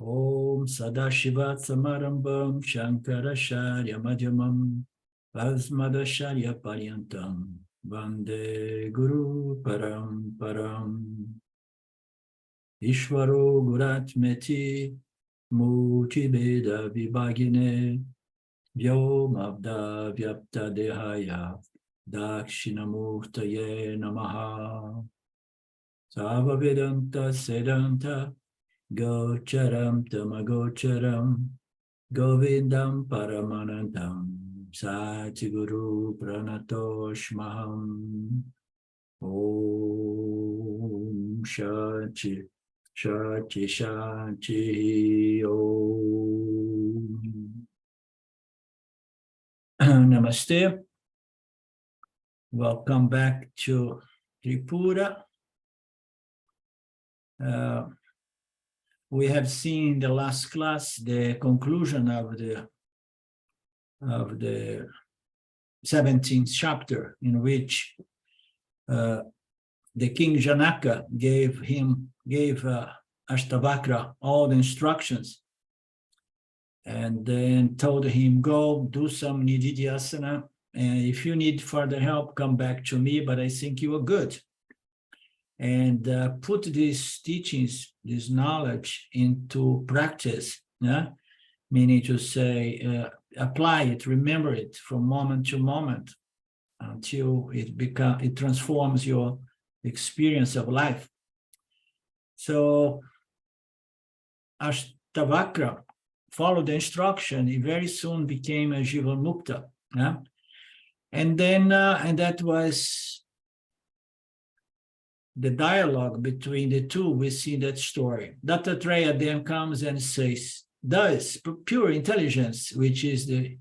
Om Sadashiva Samarambam Shankaracharya Madhyamam Asmadacharya Paryantam Vande Guru Paramparam Ishvaro Guratmeti Murtibheda Vibhagine Vyomabda Vyapta Dehaya Dakshinamurtaye Namaha Sava Vedanta Sedanta Gocharam Tamagocharam Govindam Paramanandam Satiguru Pranatoshmaham Om Shanti Shanti Shanti Om Namaste. Welcome back to Tripura. We have seen in the last class the conclusion of the 17th chapter, in which the king Janaka gave Ashtavakra all the instructions, and then told him, go do some nididhyasana, and if you need further help, come back to me, but I think you are good. And put these teachings, this knowledge into practice, yeah? Meaning to say, apply it, remember it from moment to moment until it transforms your experience of life. So Ashtavakra followed the instruction. He very soon became a Jiva Mukta, yeah? And then, and that was the dialogue between the two. We see that story. Dattatreya then comes and says, thus, pure intelligence, which is the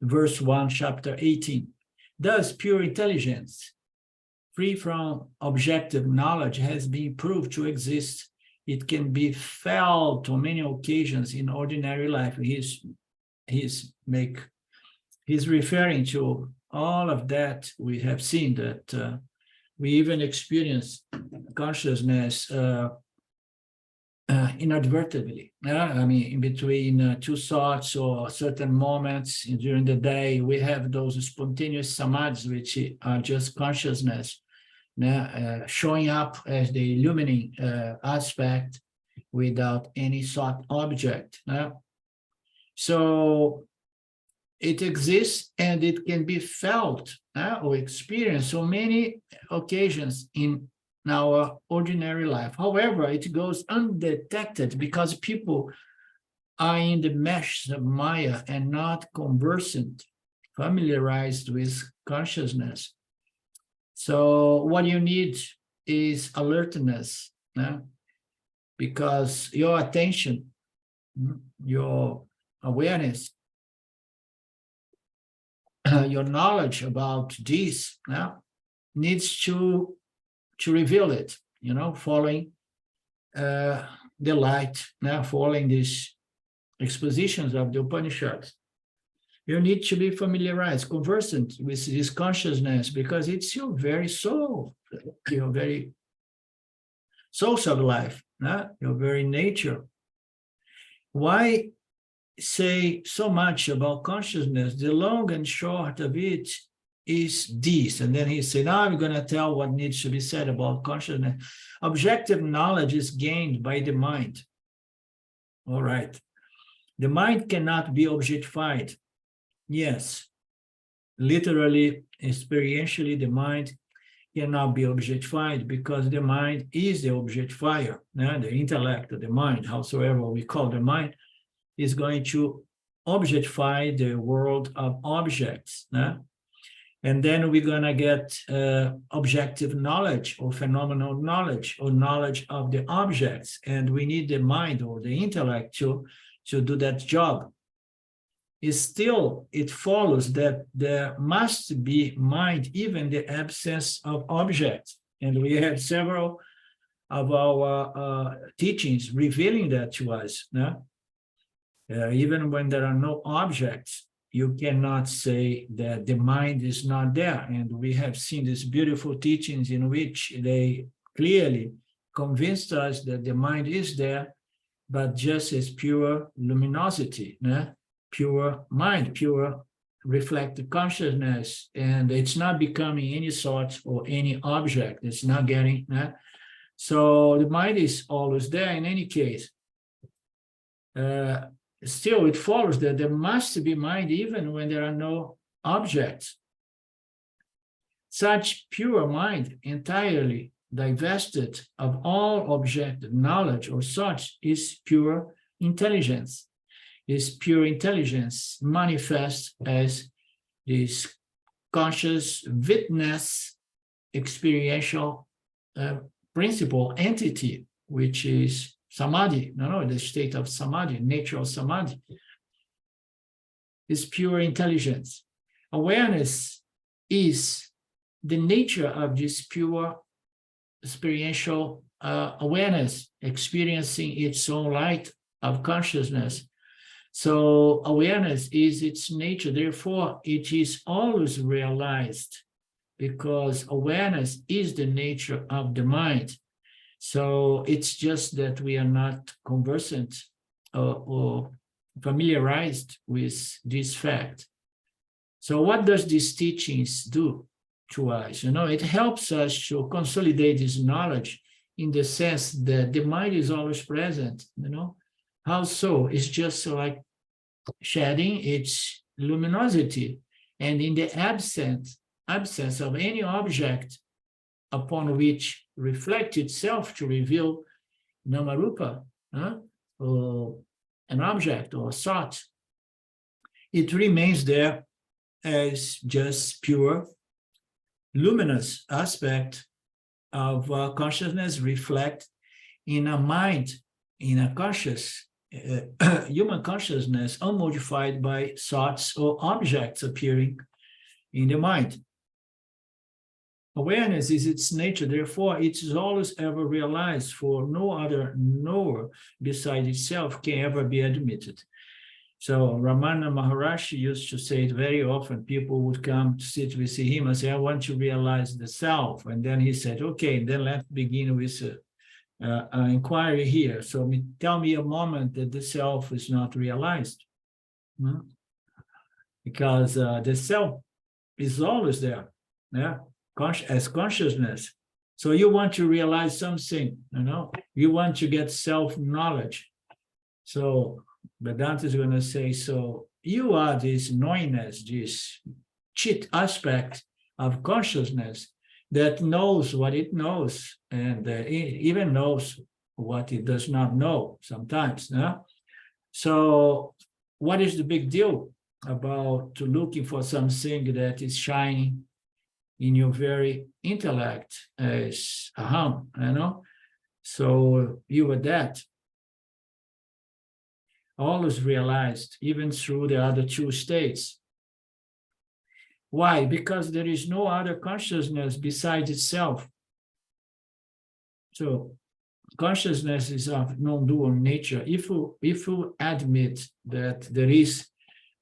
verse 1, chapter 18. Thus, pure intelligence, free from objective knowledge, has been proved to exist. It can be felt on many occasions in ordinary life. He's referring to all of that. We have seen that we even experience consciousness inadvertently. I mean, in between two thoughts or certain moments during the day, we have those spontaneous samadhis, which are just consciousness showing up as the illumining aspect without any thought object. So it exists and it can be felt or experienced on many occasions in our ordinary life. However, it goes undetected because people are in the mesh of Maya and not conversant, familiarized with consciousness. So what you need is alertness, because your attention, your awareness, your knowledge about this needs to reveal it, following the light, following these expositions of the Upanishads. You need to be familiarized, conversant with this consciousness, because it's your very soul, your very source of life, your very nature. Why say so much about consciousness? The long and short of it is this. And then he said, now I'm going to tell what needs to be said about consciousness. Objective knowledge is gained by the mind. All right. The mind cannot be objectified. Yes. Literally, experientially, the mind cannot be objectified because the mind is the objectifier. The intellect of the mind, howsoever we call the mind, is going to objectify the world of objects. And then we're going to get objective knowledge or phenomenal knowledge or knowledge of the objects. And we need the mind or the intellect to do that job. It follows that there must be mind even in the absence of objects. And we have several of our teachings revealing that to us. Even when there are no objects, you cannot say that the mind is not there. And we have seen these beautiful teachings in which they clearly convinced us that the mind is there but just as pure luminosity, pure mind, pure reflected consciousness, and it's not becoming any sort or any object. It's not getting that. So the mind is always there in any case. Still, it follows that there must be mind even when there are no objects. Such pure mind, entirely divested of all objective knowledge or such, is pure intelligence. Is pure intelligence manifest as this conscious witness experiential principle entity, which is samadhi, the state of samadhi, nature of samadhi, is pure intelligence. Awareness is the nature of this pure experiential awareness, experiencing its own light of consciousness. So awareness is its nature, therefore it is always realized, because awareness is the nature of the mind. So it's just that we are not conversant or familiarized with this fact. So what does these teachings do to us? It helps us to consolidate this knowledge in the sense that the mind is always present, How so? It's just like shedding its luminosity, and in the absence of any object upon which reflect itself to reveal Namarupa, or an object or thought, it remains there as just pure, luminous aspect of consciousness reflect in a mind, in a conscious, human consciousness, unmodified by thoughts or objects appearing in the mind. Awareness is its nature, therefore it is always ever realized, for no other knower besides itself can ever be admitted. So Ramana Maharshi used to say it very often. People would come to sit with him and say, I want to realize the self. And then he said, okay, then let's begin with an inquiry here. So tell me a moment that the self is not realized. Because the self is always there, as consciousness. So you want to realize something, you want to get self-knowledge. So Vedanta is going to say, so you are this knowingness, this chit aspect of consciousness that knows what it knows, and it even knows what it does not know sometimes. So what is the big deal about looking for something that is shining in your very intellect as aham, So you are that. Always realized, even through the other two states. Why? Because there is no other consciousness besides itself. So consciousness is of non-dual nature. If you admit that there is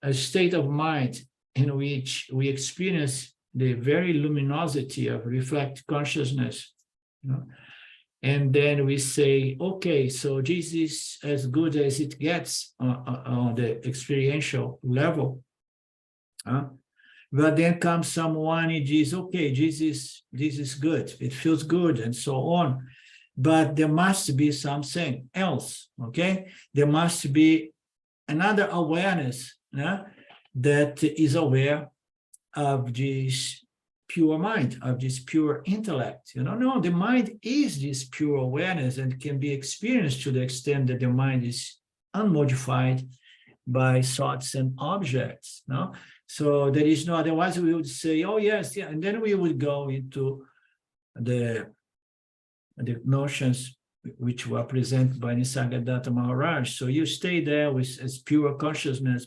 a state of mind in which we experience the very luminosity of reflect consciousness, and then we say, okay, so this is as good as it gets on the experiential level. But then comes someone and says, okay, this is good, it feels good, and so on. But there must be something else, okay? There must be another awareness that is aware of this pure mind, of this pure intellect. No, the mind is this pure awareness and can be experienced to the extent that the mind is unmodified by thoughts and objects. So there is no, otherwise we would say, oh yes, yeah, and then we would go into the notions which were presented by Nisargadatta Maharaj. So you stay there as pure consciousness,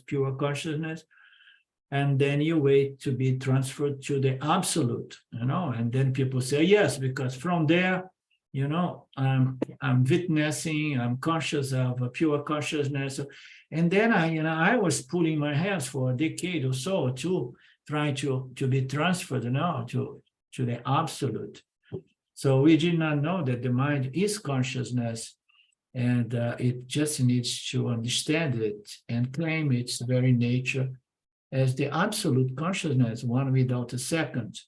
and then you wait to be transferred to the absolute, and then people say, yes, because from there, I'm witnessing, I'm conscious of a pure consciousness. And then I was pulling my hands for a decade or so to try to be transferred to the absolute. So we did not know that the mind is consciousness, And it just needs to understand it and claim its very nature as the absolute consciousness, one without a second.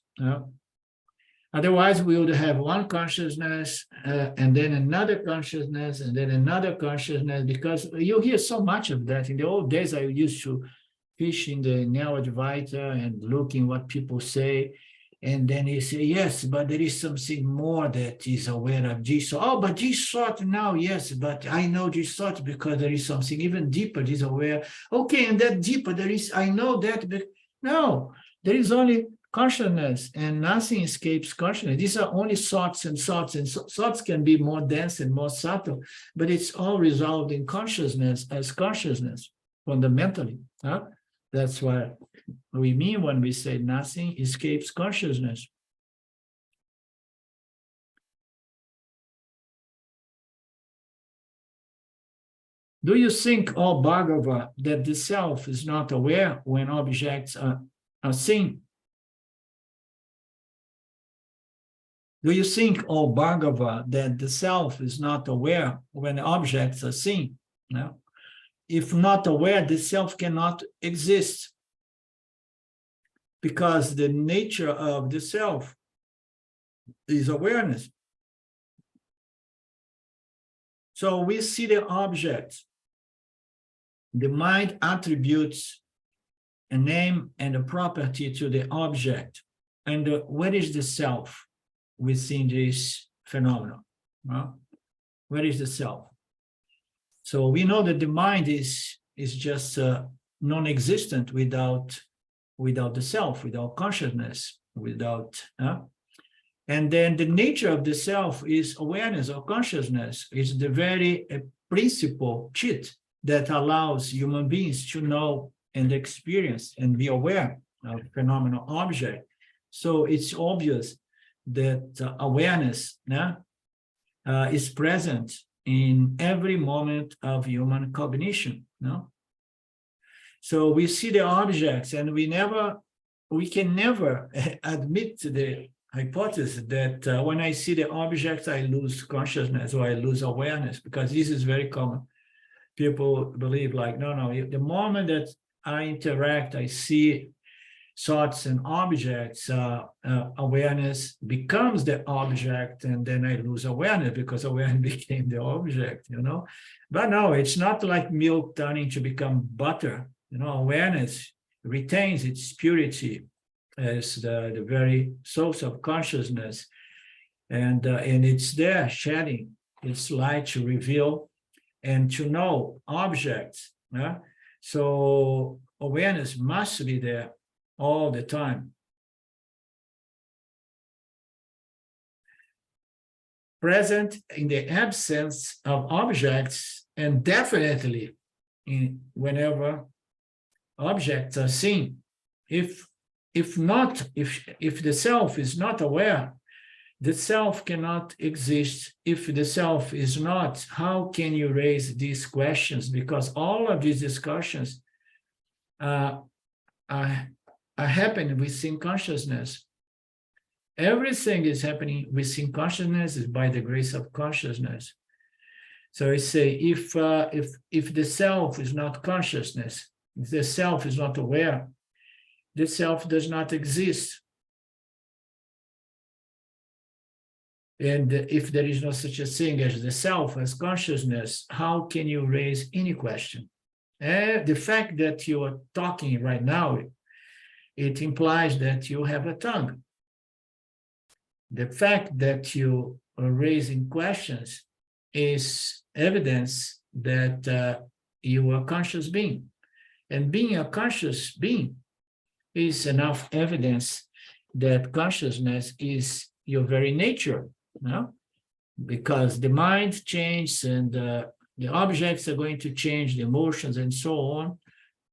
Otherwise, we would have one consciousness and then another consciousness and then another consciousness, because you hear so much of that. In the old days, I used to fish in the Neo Advaita and looking what people say. And then you say, yes, but there is something more that is aware of this. Oh, but this thought now, yes, but I know this thought because there is something even deeper, this aware. Okay, and that deeper, there is, I know that. But no, there is only consciousness and nothing escapes consciousness. These are only thoughts and thoughts, and thoughts can be more dense and more subtle, but it's all resolved in consciousness as consciousness, fundamentally. That's what we mean when we say nothing escapes consciousness. Do you think, O Bhagava, that the self is not aware when objects are seen? Do you think, O Bhagava, that the self is not aware when objects are seen? No. If not aware, the self cannot exist, because the nature of the self is awareness. So we see the object. The mind attributes a name and a property to the object. And what is the self within this phenomenon? Where is the self? So we know that the mind is just non-existent without the self, without consciousness, without. And then the nature of the self is awareness or consciousness. It's the very principle, chit, that allows human beings to know and experience and be aware of phenomenal object. So it's obvious that awareness is present in every moment of human cognition. So we see the objects, and we can never admit to the hypothesis that when I see the objects, I lose consciousness or I lose awareness, because this is very common. People believe like, no, the moment that I interact, I see thoughts and objects, awareness becomes the object, and then I lose awareness because awareness became the object, But no, it's not like milk turning to become butter. Awareness retains its purity as the very source of consciousness, and it's there shedding its light to reveal and to know objects. So awareness must be there all the time. Present in the absence of objects, and definitely whenever objects are seen. If the self is not aware, the self cannot exist. If the self is not, how can you raise these questions? Because all of these discussions are happening within consciousness. Everything is happening within consciousness is by the grace of consciousness. So I say, if the self is not consciousness, if the self is not aware, the self does not exist. And if there is no such a thing as the self, as consciousness, how can you raise any question? The fact that you are talking right now, it implies that you have a tongue. The fact that you are raising questions is evidence that you are a conscious being. And being a conscious being is enough evidence that consciousness is your very nature, because the mind changes and the objects are going to change, the emotions and so on,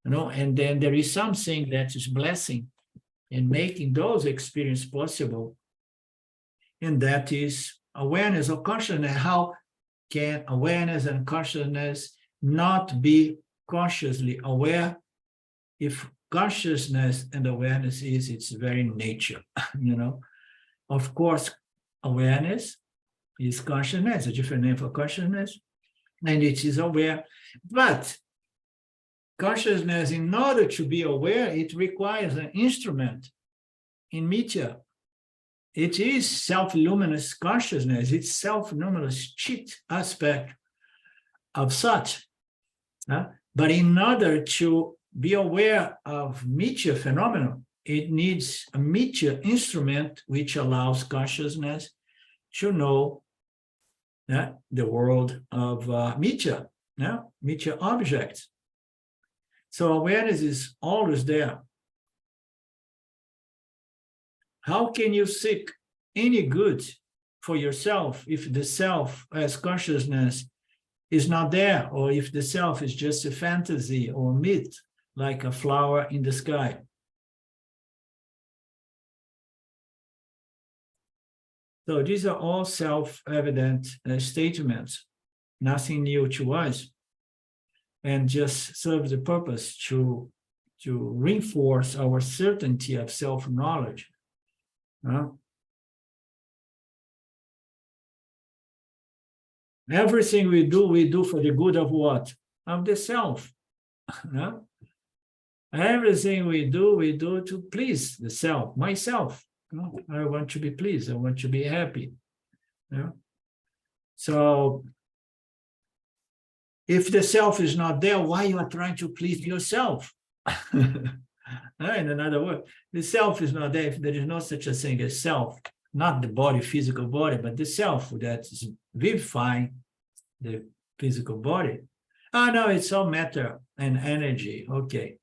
and then there is something that is blessing in making those experiences possible, and that is awareness or consciousness. How can awareness and consciousness not be consciously aware if consciousness and awareness is its very nature? Of course, awareness is consciousness, a different name for consciousness, and it is aware. But consciousness, in order to be aware, it requires an instrument in Mitya. It is self-luminous consciousness, it's self-luminous chit aspect of Sat. But in order to be aware of Mitya phenomenon, it needs a Mitya instrument which allows consciousness to know the world of Mitya, Mitya objects. So awareness is always there. How can you seek any good for yourself if the self as consciousness is not there, or if the self is just a fantasy or myth, like a flower in the sky? So these are all self-evident statements, nothing new to us, and just serve the purpose to reinforce our certainty of self-knowledge. Everything we do for the good of what? Of the self. Everything we do to please the self, myself. I want to be pleased, I want to be happy. So if the self is not there, why you are trying to please yourself? In another word, the self is not there if there is no such a thing as self, not the body, physical body, but the self that is vivifying the physical body. Oh, no, it's all matter and energy. Okay.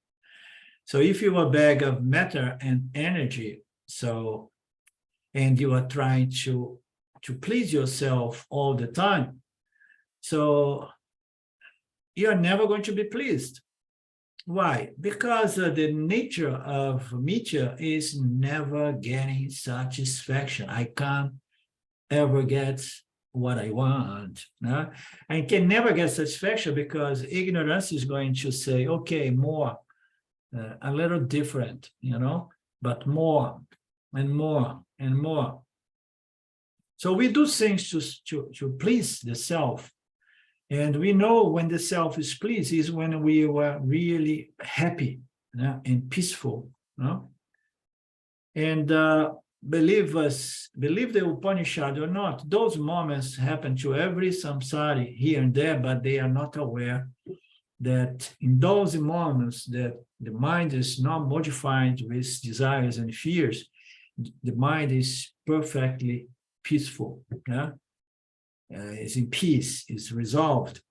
So if you are a bag of matter and energy, and you are trying to please yourself all the time, so you're never going to be pleased. Why? Because the nature of Mitya is never getting satisfaction. I can't ever get what I want. I can never get satisfaction because ignorance is going to say, okay, more, a little different, but more and more and more. So we do things to please the self. And we know when the self is pleased is when we were really happy and peaceful. And believe the Upanishad or not, those moments happen to every samsari here and there, but they are not aware that in those moments that the mind is not modified with desires and fears, the mind is perfectly peaceful. Is in peace, is resolved.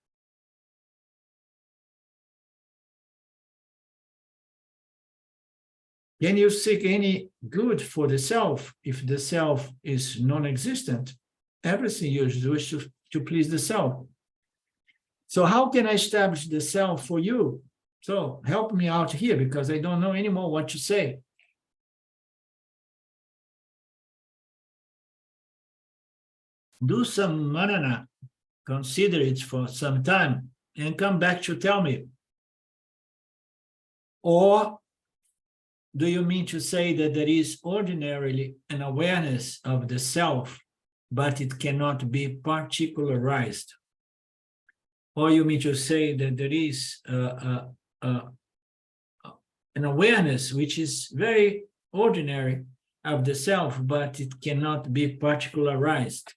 Can you seek any good for the self if the self is non-existent? Everything you do is to please the self. So how can I establish the self for you? So help me out here because I don't know anymore what to say. Do some manana, consider it for some time, and come back to tell me. Or do you mean to say that there is ordinarily an awareness of the self, but it cannot be particularized? Or you mean to say that there is an awareness which is very ordinary of the self, but it cannot be particularized?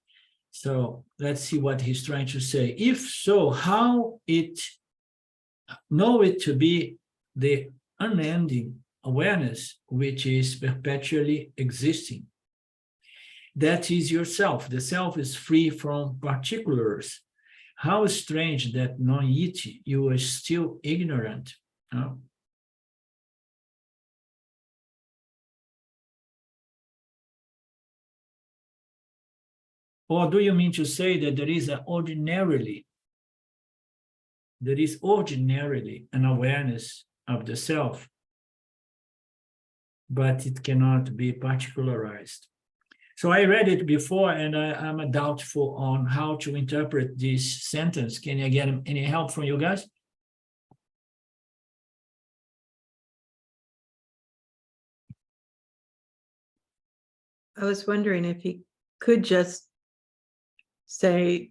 So let's see what he's trying to say. If so, how know it to be the unending awareness which is perpetually existing? That is yourself. The self is free from particulars. How strange that non-iti, you are still ignorant. Or do you mean to say that there is ordinarily an awareness of the self, but it cannot be particularized? So I read it before, and I'm doubtful on how to interpret this sentence. Can I get any help from you guys? I was wondering if he could just say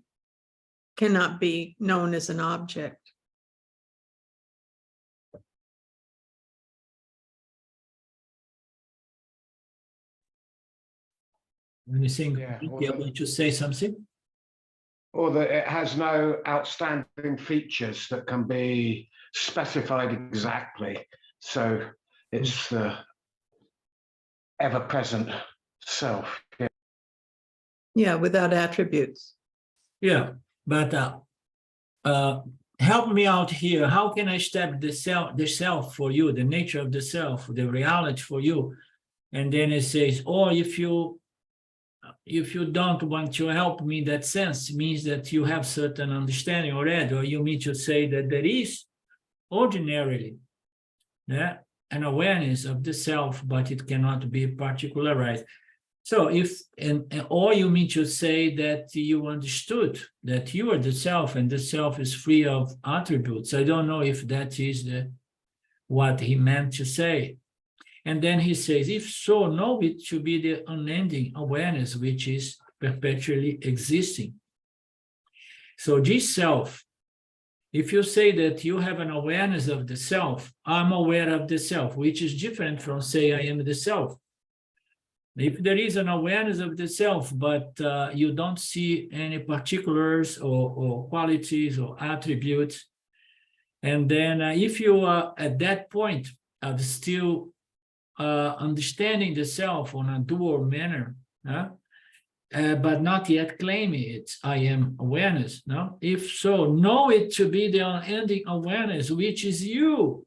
cannot be known as an object. Anything? Yeah, You're going to say something? Or that it has no outstanding features that can be specified exactly. So it's the ever-present self. Yeah. Yeah, without attributes. Yeah, but help me out here. How can I establish the self for you, the nature of the self, the reality for you? And then it says, or if you don't want to help me in that sense, it means that you have certain understanding already, or you mean to say that there is ordinarily an awareness of the self, but it cannot be particularized. So or you mean to say that you understood that you are the self and the self is free of attributes. I don't know if that is what he meant to say. And then he says, if so, know it to be the unending awareness which is perpetually existing. So this self, if you say that you have an awareness of the self, I'm aware of the self, which is different from say I am the self. If there is an awareness of the self, but you don't see any particulars or qualities or attributes, and then if you are at that point of still understanding the self on a dual manner, but not yet claiming it, I am awareness. No, if so, know it to be the unending awareness, which is you,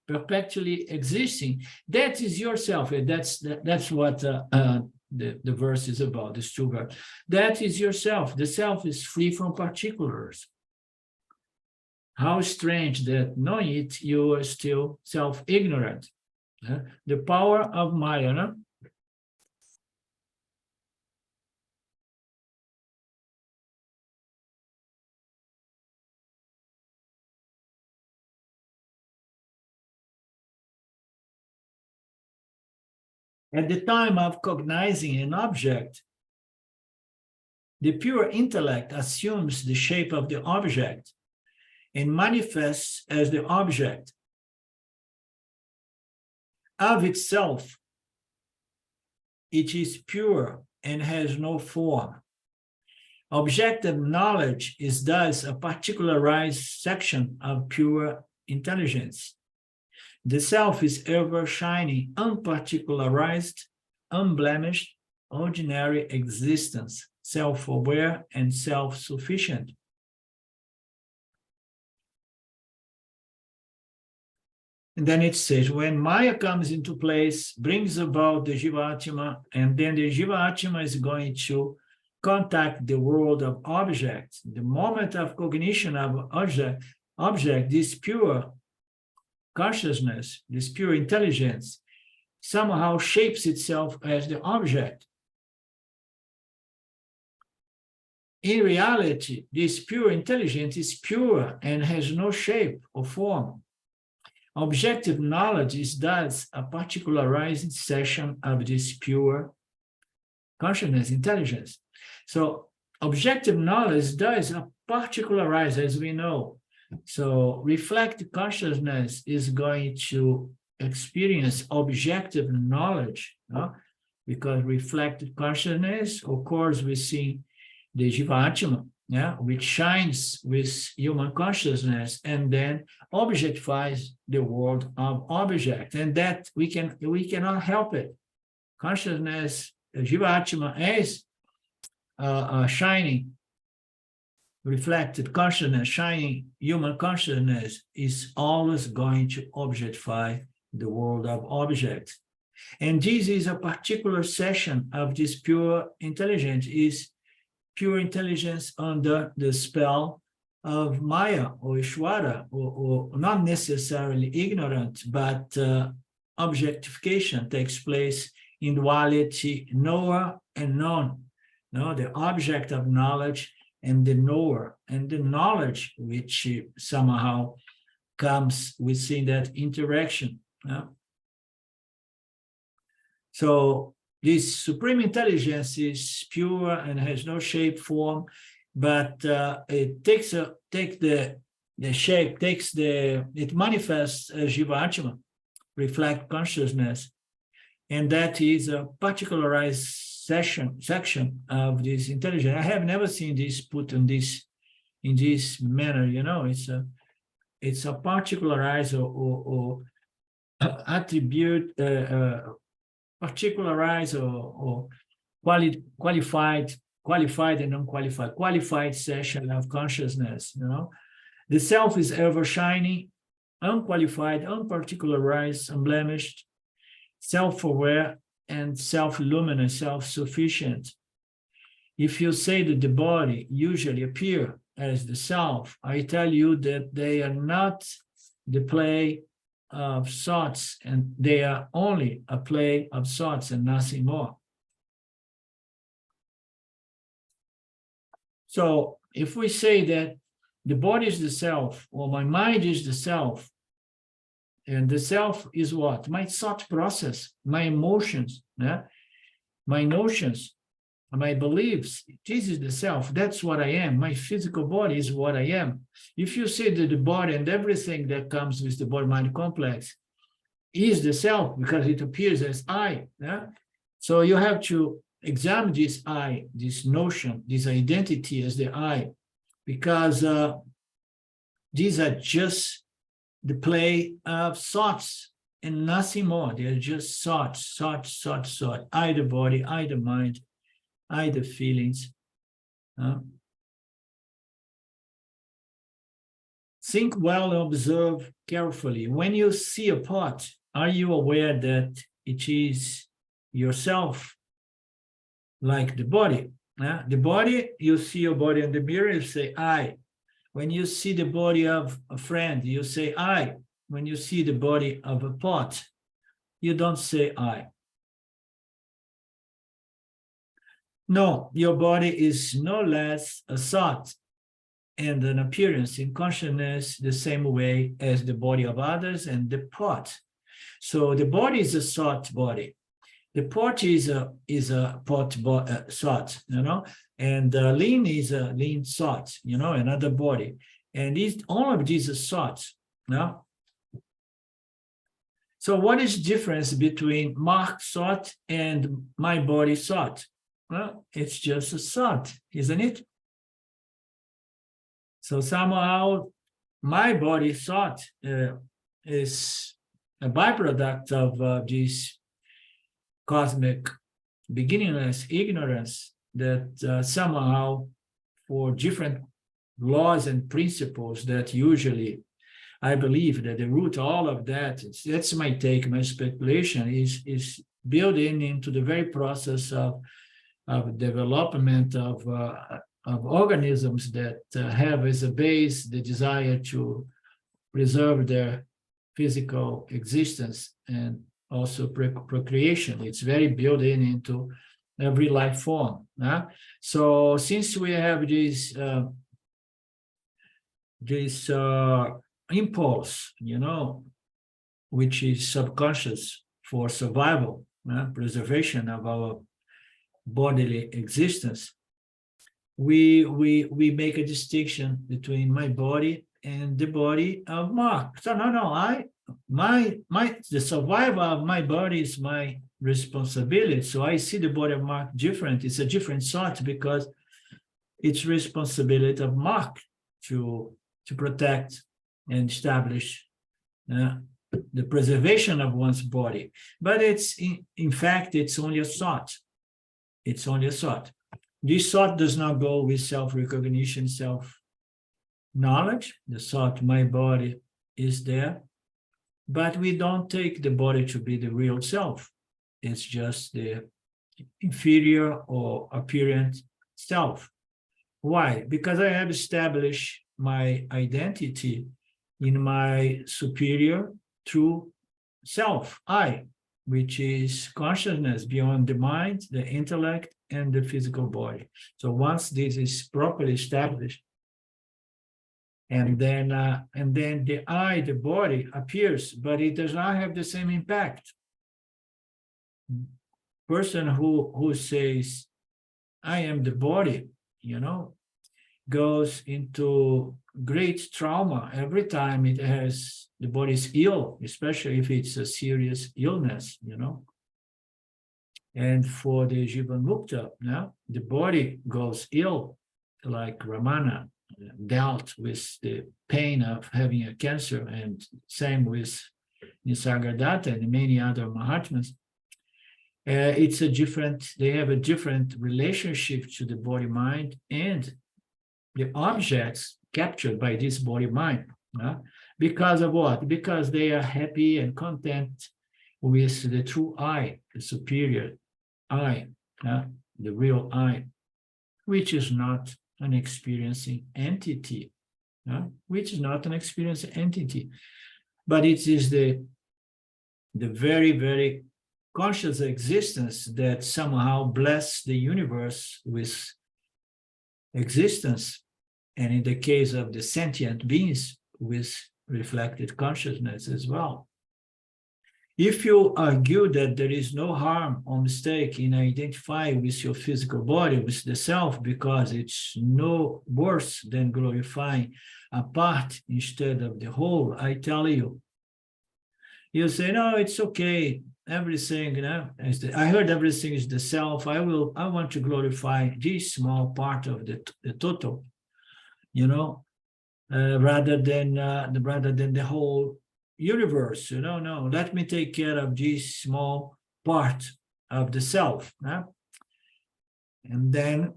perpetually existing. That is yourself. That's what the verse is about. This two verse. That is yourself. The self is free from particulars. How strange that knowing it, you are still self-ignorant. The power of Maya. No? At the time of cognizing an object, the pure intellect assumes the shape of the object and manifests as the object. Of itself, it is pure and has no form. Objective knowledge is thus a particularized section of pure intelligence. The self is ever shining, unparticularized, unblemished, ordinary existence, self-aware and self-sufficient. And then it says, when Maya comes into place, brings about the Jivatma, and then the Jivatma is going to contact the world of objects. The moment of cognition of object, this pure consciousness, this pure intelligence, somehow shapes itself as the object. In reality, this pure intelligence is pure and has no shape or form. Objective knowledge is thus a particularized section of this pure consciousness, intelligence. So objective knowledge does a particularize, as we know. So reflective consciousness is going to experience objective knowledge, because reflective consciousness, of course, we see the Jivatma, which shines with human consciousness and then objectifies the world of object, and that we cannot help it. Consciousness, Jivatma, is shining, reflected consciousness, shining human consciousness is always going to objectify the world of objects. And this is a particular section of this pure intelligence, is pure intelligence under the spell of Maya or Ishvara, or not necessarily ignorant, but objectification takes place in duality, knower and known. No, the object of knowledge and the knower, and the knowledge which somehow comes within that interaction. So this supreme intelligence is pure and has no shape, form, but it takes the shape, it manifests as Jivatma, reflect consciousness, and that is a particularized section of this intelligence. I have never seen this put in this manner. It's a particularized or attribute, particularized or qualified and unqualified, qualified section of consciousness. The self is ever shining, unqualified, unparticularized, unblemished, self-aware, and self-luminous, self-sufficient. If you say that the body usually appear as the self, I tell you that they are not the play of thoughts, and they are only a play of thoughts and nothing more. So if we say that the body is the self, or my mind is the self, and the self is what? My thought process, my emotions, my notions, my beliefs. This is the self. That's what I am. My physical body is what I am. If you say that the body and everything that comes with the body-mind complex is the self because it appears as I, so you have to examine this I, this notion, this identity as the I, because these are just the play of thoughts and nothing more. They're just thoughts. I the body, I the mind, I the feelings. Think well and observe carefully. When you see a pot, are you aware that it is yourself, like the body? The body, you see your body in the mirror, you say, I. When you see the body of a friend, you say, I. When you see the body of a pot, you don't say, I. No, your body is no less a thought and an appearance in consciousness the same way as the body of others and the pot. So the body is a thought body. The pot is a pot thought, and lean is a lean thought, another body. And all of these are thoughts. So what is the difference between Mark thought and my body thought? Well, it's just a thought, isn't it? So somehow my body thought is a byproduct of this cosmic beginningless ignorance that somehow, for different laws and principles that usually I believe that the root of all of that, that's my take, my speculation, is building into the very process of development of organisms that have as a base the desire to preserve their physical existence and also procreation. It's very built into every life form. So since we have this impulse, which is subconscious for survival, preservation of our bodily existence, we make a distinction between my body and the body of Mark. So the survival of my body is my responsibility. So I see the body of Mark different. It's a different thought because it's responsibility of Mark to protect and establish the preservation of one's body. But it's in fact, it's only a thought. It's only a thought. This thought does not go with self-recognition, self-knowledge. The thought, my body is there, but we don't take the body to be the real self. It's just the inferior or apparent self. Why? Because I have established my identity in my superior true self, I, which is consciousness beyond the mind, the intellect, and the physical body. So once this is properly established, and then the I, the body, appears, but it does not have the same impact. Person who says, I am the body, goes into great trauma every time the body is ill, especially if it's a serious illness, you know. And for the Jivanmukta, the body goes ill, like Ramana dealt with the pain of having a cancer, and same with Nisargadatta and many other Mahatmas. They have a different relationship to the body-mind and the objects captured by this body-mind. Because of what? Because they are happy and content with the true I, the superior I, the real I, which is not an experiencing entity, but it is the very, very conscious existence that somehow bless the universe with existence, and in the case of the sentient beings, with reflected consciousness as well. If you argue that there is no harm or mistake in identifying with your physical body, with the self, because it's no worse than glorifying a part instead of the whole, I tell you, you say, no, it's okay, everything, you know, I heard everything is the self, I want to glorify this small part of the total, you know, rather than the whole universe, you know. No, let me take care of this small part of the self. And then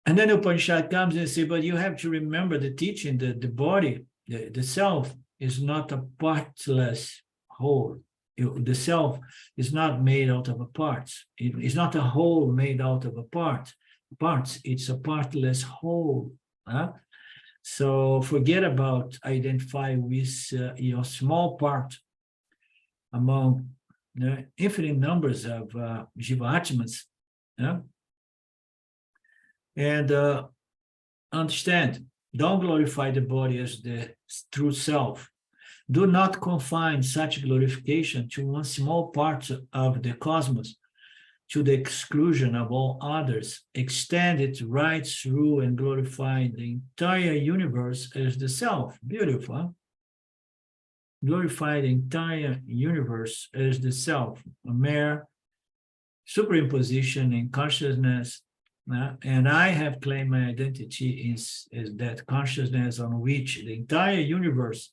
Upanishad comes and says, but you have to remember the teaching that the body, the self, is not a partless whole. The self is not made out of parts. It is not a whole made out of parts. It's a partless whole. So forget about identify with your small part among infinite numbers of Jiva-Atmas. And understand, don't glorify the body as the true self. Do not confine such glorification to one small part of the cosmos, to the exclusion of all others. Extend it right through and glorify the entire universe as the self. Beautiful. Glorify the entire universe as the self, a mere superimposition in consciousness. And I have claimed my identity as that consciousness on which the entire universe,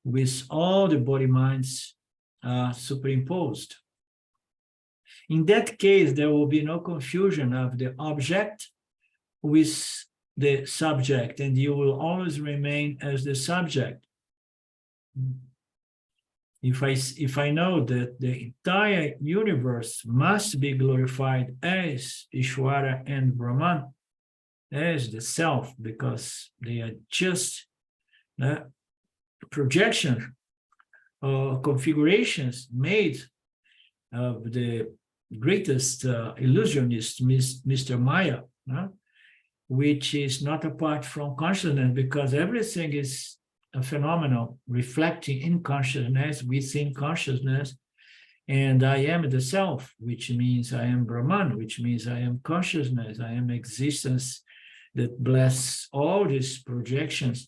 with all the body minds, superimposed. In that case, there will be no confusion of the object with the subject, and you will always remain as the subject. If I know that the entire universe must be glorified as Ishvara and Brahman, as the self, because they are just projection or configurations made of the greatest illusionist, Mr. Maya, which is not apart from consciousness, because everything is a phenomenon reflecting in consciousness, within consciousness, and I am the self, which means I am Brahman, which means I am consciousness, I am existence that bless all these projections,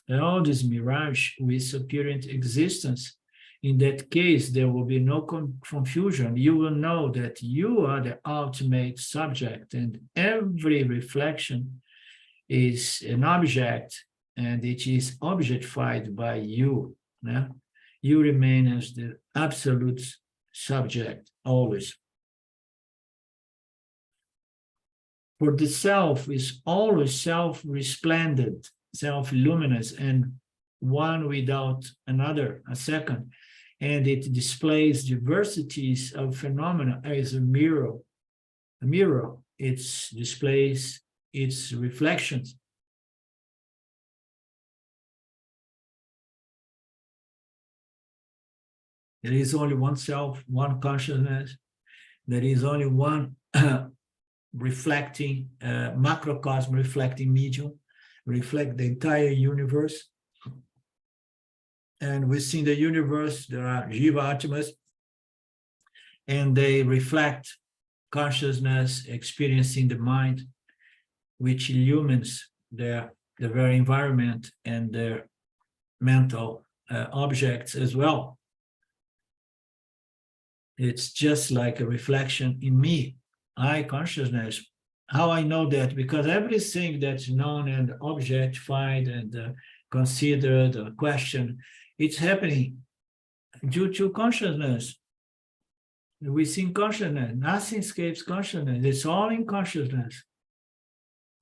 all this mirage with superior existence. In that case, there will be no confusion. You will know that you are the ultimate subject, and every reflection is an object, and it is objectified by you. You remain as the absolute subject always. For the self is always self-resplendent, self-luminous, and one without another, a second. And it displays diversities of phenomena as a mirror. A mirror, it displays its reflections. There is only one self, one consciousness. There is only one reflecting, macrocosm reflecting medium, reflect the entire universe. And within the universe, there are Jiva-Atmas, and they reflect consciousness, experiencing the mind, which illumines the very environment and their mental objects as well. It's just like a reflection in me, I consciousness. How I know that? Because everything that's known and objectified and considered or questioned, it's happening due to consciousness. Within consciousness, nothing escapes consciousness. It's all in consciousness.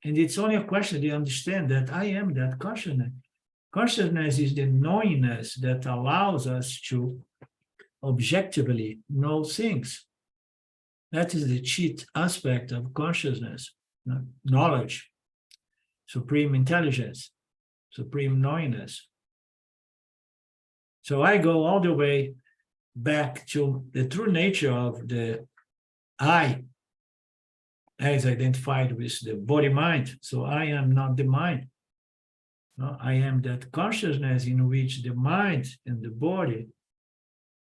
And it's only a question to understand that I am that consciousness. Consciousness is the knowingness that allows us to objectively know things. That is the chief aspect of consciousness, knowledge, supreme intelligence, supreme knowingness. So I go all the way back to the true nature of the I, as identified with the body-mind. So I am not the mind. No, I am that consciousness in which the mind and the body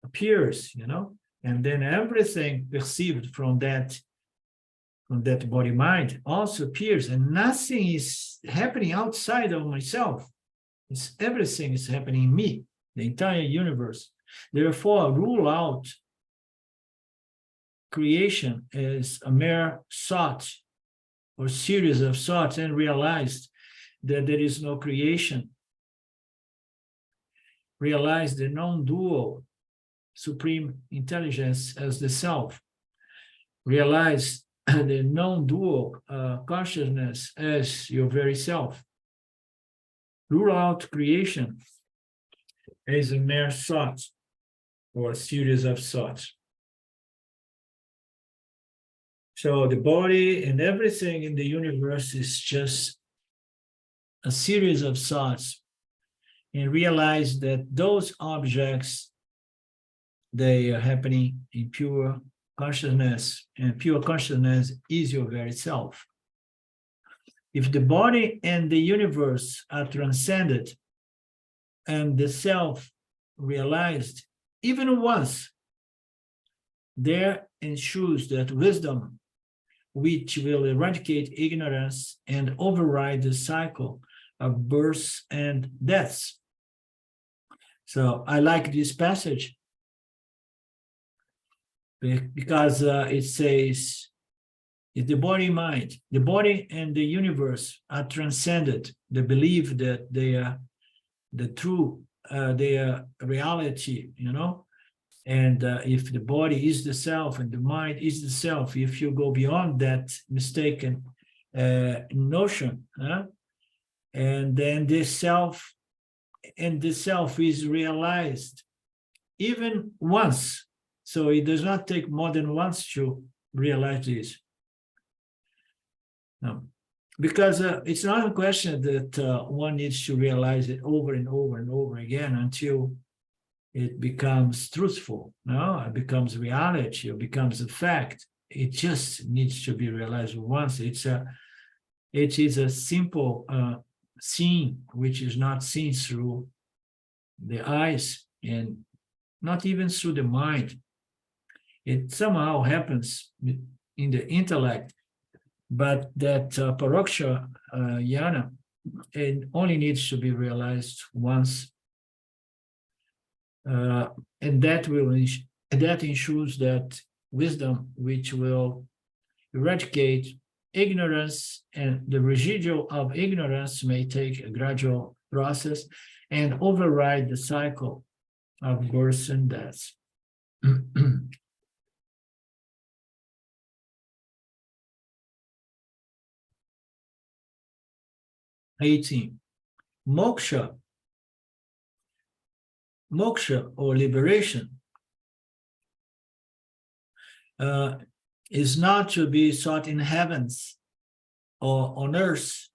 appears, and then everything perceived from that body-mind also appears, and nothing is happening outside of myself. Everything is happening in me, the entire universe. Therefore, rule out creation as a mere thought or series of thoughts and realize that there is no creation. Realize the non-dual supreme intelligence as the self. Realize the non-dual consciousness as your very self. Rule out creation as a mere thought or a series of thoughts. So the body and everything in the universe is just a series of thoughts, and realize that those objects, they are happening in pure consciousness, and pure consciousness is your very self. If the body and the universe are transcended and the self realized even once, there ensures that wisdom, which will eradicate ignorance and override the cycle of births and deaths. So I like this passage because it says, if the body-mind, the body and the universe are transcended, the belief that they are the true, they are reality, and if the body is the self and the mind is the self, if you go beyond that mistaken notion, and then this self is realized even once. So it does not take more than once to realize this. No, because it's not a question that one needs to realize it over and over and over again until it becomes truthful. No, it becomes reality, it becomes a fact. It just needs to be realized once. It is a simple seeing, which is not seen through the eyes and not even through the mind. It somehow happens in the intellect, but that paroksha jnana, it only needs to be realized once. And that ensures that wisdom, which will eradicate ignorance, and the residual of ignorance may take a gradual process and override the cycle of births and deaths. 18. Moksha or liberation is not to be sought in heavens or on earth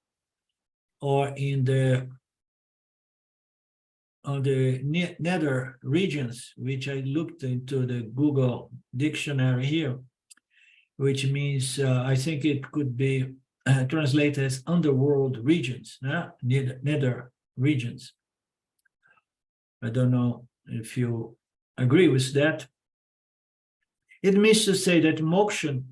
or on the nether regions, which I looked into the Google dictionary here, which means I think it could be translated as underworld regions, nether regions. I don't know if you agree with that. It means to say that moksha,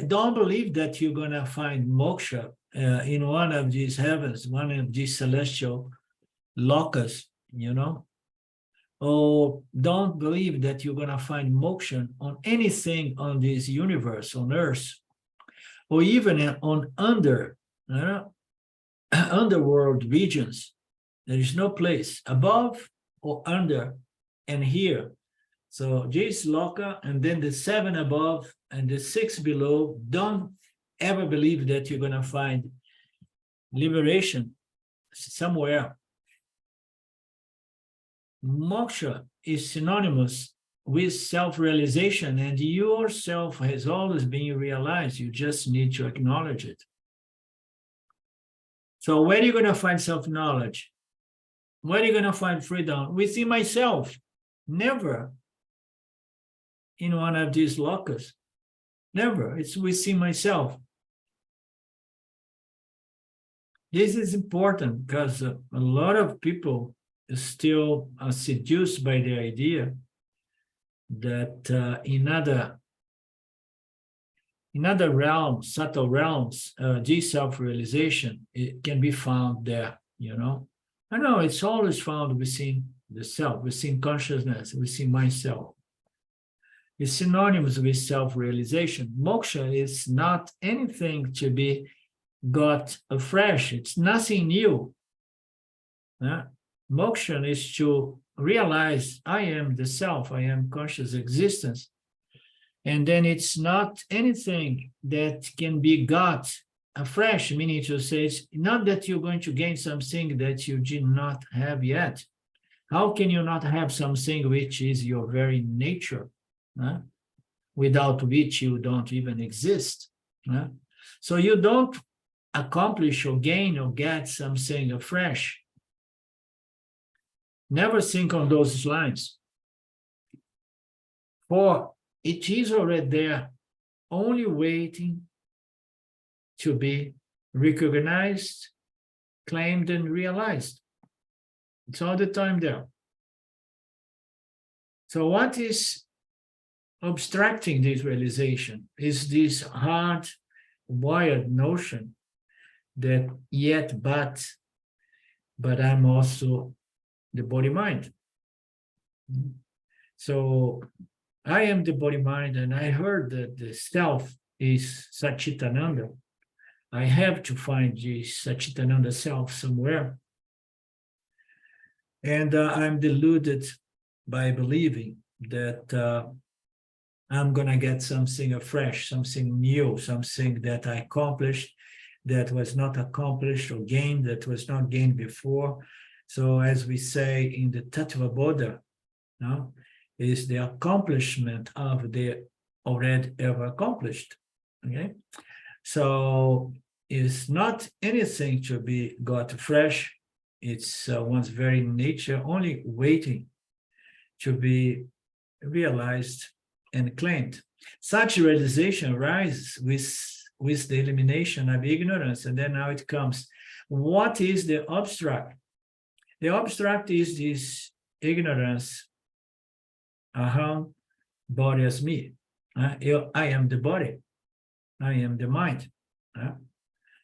don't believe that you're going to find moksha in one of these heavens, one of these celestial lokas, you know. Or don't believe that you're going to find moksha on anything on this universe, on earth, or even on underworld regions. There is no place above or under and here. So this loka, and then the 7 above and the 6 below. Don't ever believe that you're going to find liberation somewhere. Moksha is synonymous with self-realization, and yourself has always been realized. You just need to acknowledge it. So where are you going to find self-knowledge? Where are you going to find freedom? Within myself. Never in one of these lokas. Never. It's within myself. This is important because a lot of people still are seduced by the idea that in other realms, subtle realms, this self-realization, it can be found there, you know. I know it's always found within the self, within consciousness, within myself. It's synonymous with self-realization. Moksha is not anything to be got afresh. It's nothing new. Moksha is to realize I am the self, I am conscious existence. And then it's not anything that can be got afresh, meaning to say, it's not that you're going to gain something that you did not have yet. How can you not have something which is your very nature, without which you don't even exist? So you don't accomplish or gain or get something afresh. Never think on those lines. For it is already there, only waiting to be recognized, claimed, and realized. It's all the time there. So what is obstructing this realization is this hard-wired notion that yet but I'm also the body-mind. So I am the body-mind, and I heard that the self is Satchitananda. I have to find this Satchitananda self somewhere. And I'm deluded by believing that I'm going to get something afresh, something new, something that I accomplished that was not accomplished, or gained that was not gained before. So as we say in the Tattva Bodha, is the accomplishment of the already ever accomplished. Okay, so it's not anything to be got fresh. It's one's very nature, only waiting to be realized and claimed. Such realization arises with the elimination of ignorance, and then now it comes. What is the abstract? The abstract is this ignorance. Aham, body as me. I am the body. I am the mind.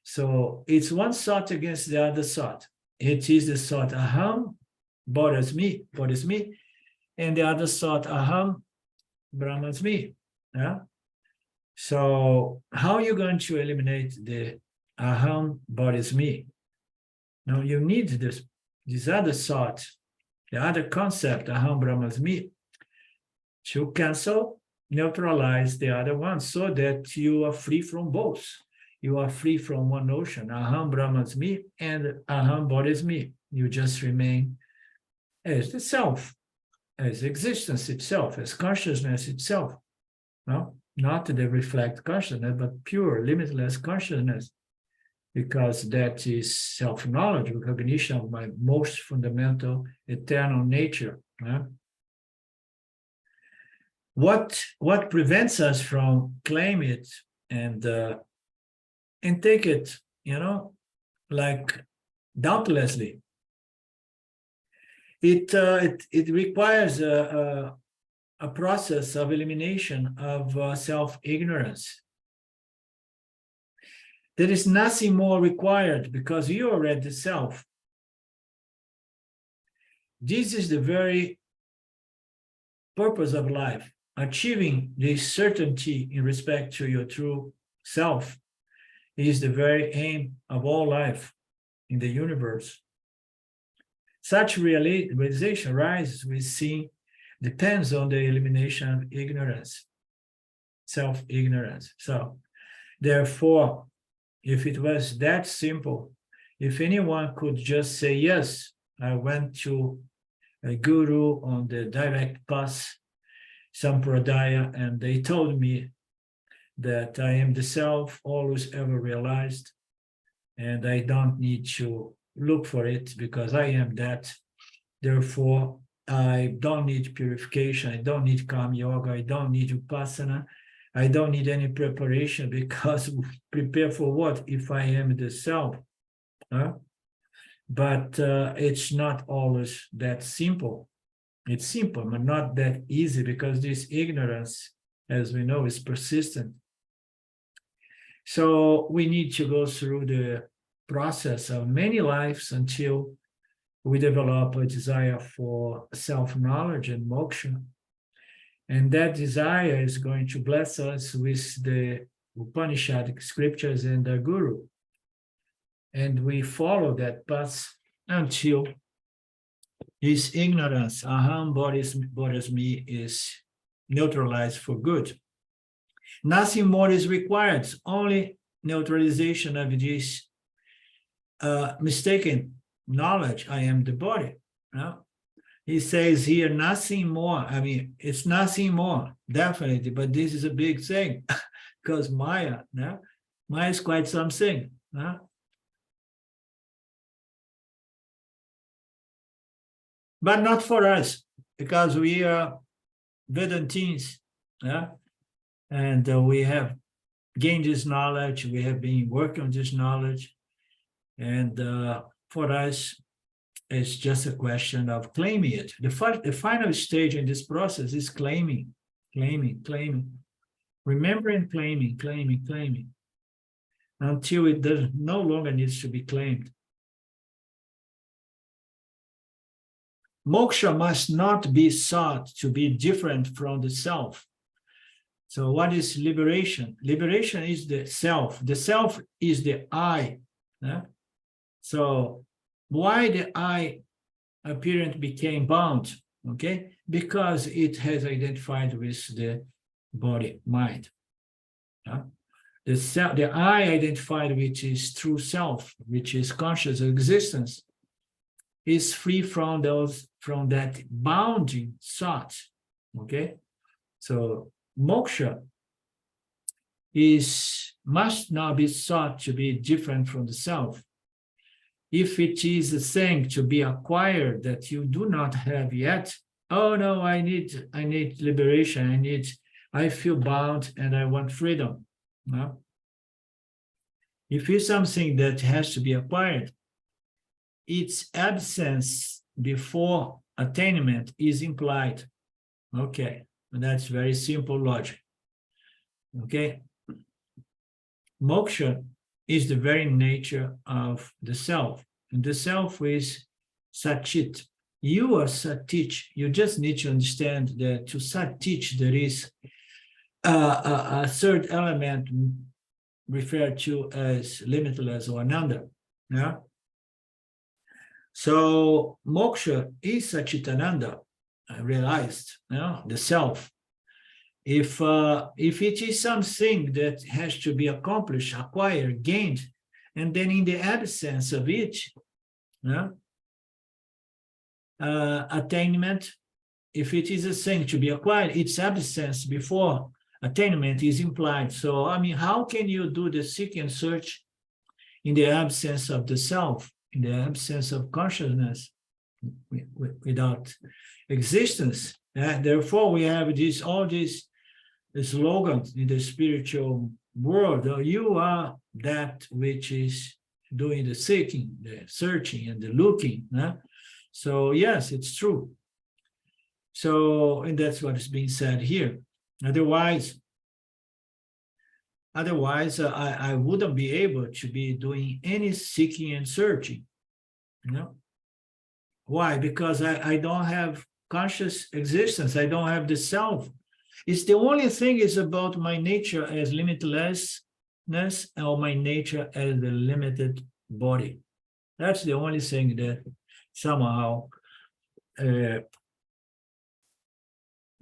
So it's one thought against the other thought. It is the thought, aham, body as me, and the other thought, aham, Brahma as me. So how are you going to eliminate the aham, body as me? Now you need this other thought, the other concept, aham, Brahma as me, to cancel, neutralize the other one, so that you are free from both. You are free from one notion, aham Brahmas me and aham body is me. You just remain as the self, as existence itself, as consciousness itself. No, not the reflect consciousness, but pure, limitless consciousness, because that is self-knowledge, recognition of my most fundamental eternal nature. What prevents us from claiming it and take it, like doubtlessly? It requires a process of elimination of self-ignorance. There is nothing more required because you are already the self. This is the very purpose of life, achieving this certainty in respect to your true self is the very aim of all life in the universe. Such realization rises with seeing depends on the elimination of ignorance, self-ignorance. So, therefore, if it was that simple, if anyone could just say, yes, I went to a guru on the direct path, Sampradaya, and they told me that I am the self, always ever realized, and I don't need to look for it because I am that. Therefore, I don't need purification, I don't need Karma Yoga, I don't need Vipassana, I don't need any preparation because prepare for what if I am the self? Huh? But it's not always that simple. It's simple, but not that easy because this ignorance, as we know, is persistent. So we need to go through the process of many lives until we develop a desire for self-knowledge and moksha. And that desire is going to bless us with the Upanishadic scriptures and the Guru. And we follow that path until his ignorance, aham bodhis me, is neutralized for good. Nothing more is required, only neutralization of this mistaken knowledge, I am the body. No? He says here, nothing more. I mean, it's nothing more, definitely, but this is a big thing because Maya, no? Maya is quite something. No? But not for us, because we are Vedantins, yeah? And we have gained this knowledge, we have been working on this knowledge, and for us, it's just a question of claiming it. The final stage in this process is claiming, remembering, claiming, until it no longer needs to be claimed. Moksha must not be sought to be different from the self. So what is liberation? Liberation is the self. The self is the I. Yeah? So why the I apparent became bound? Okay, because it has identified with the body, mind. Yeah? The I identified which is true self, which is conscious existence, is free from that bounding thoughts. Okay, so moksha must not be sought to be different from the self. If it is a thing to be acquired that you do not have yet, oh no, I need liberation, I feel bound and I want freedom. No? If it's something that has to be acquired, its absence before attainment is implied. Okay, and that's very simple logic. Okay, moksha is the very nature of the self, and the self is satchit. You are satich. You just need to understand that to satich there is a third element referred to as limitless or ananda. Yeah. So moksha is Satchitananda, realized, the self. If it is something that has to be accomplished, acquired, gained, and then in the absence of it, attainment, if it is a thing to be acquired, its absence before attainment is implied. So, I mean, how can you do the seek and search in the absence of the self? In the absence of consciousness, without existence. Therefore, we have all these slogans in the spiritual world. You are that which is doing the seeking, the searching, and the looking. So, yes, it's true. So, and that's what is being said here. Otherwise, Otherwise, I wouldn't be able to be doing any seeking and searching. You know? Why? Because I don't have conscious existence. I don't have the self. It's the only thing is about my nature as limitlessness or my nature as the limited body. That's the only thing that somehow